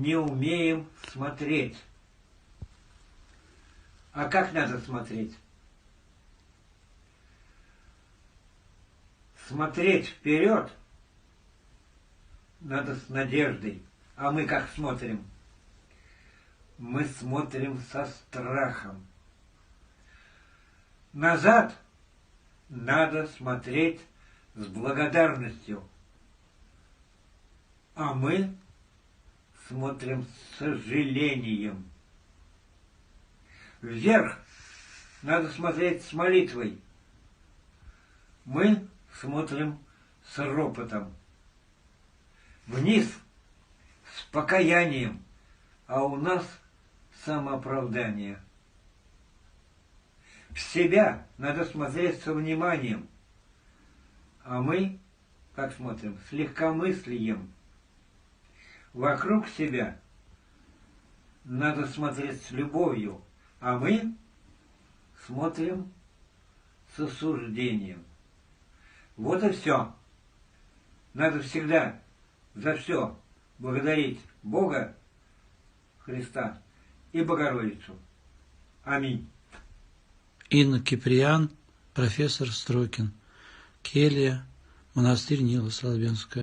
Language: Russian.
не умеем смотреть. А как надо смотреть? Смотреть вперед надо с надеждой. А мы как смотрим? Мы смотрим со страхом. Назад надо смотреть с благодарностью. А мы смотрим с сожалением. Вверх надо смотреть с молитвой. Мы смотрим с ропотом. Вниз с покаянием, а у нас самооправдание. В себя надо смотреть со вниманием, а мы, как смотрим, с легкомыслием. Вокруг себя надо смотреть с любовью, а мы смотрим с осуждением. Вот и все. Надо всегда за все благодарить Бога, Христа и Богородицу. Аминь. Инна Киприан, профессор Строкин, келья, монастырь Нила Славянская.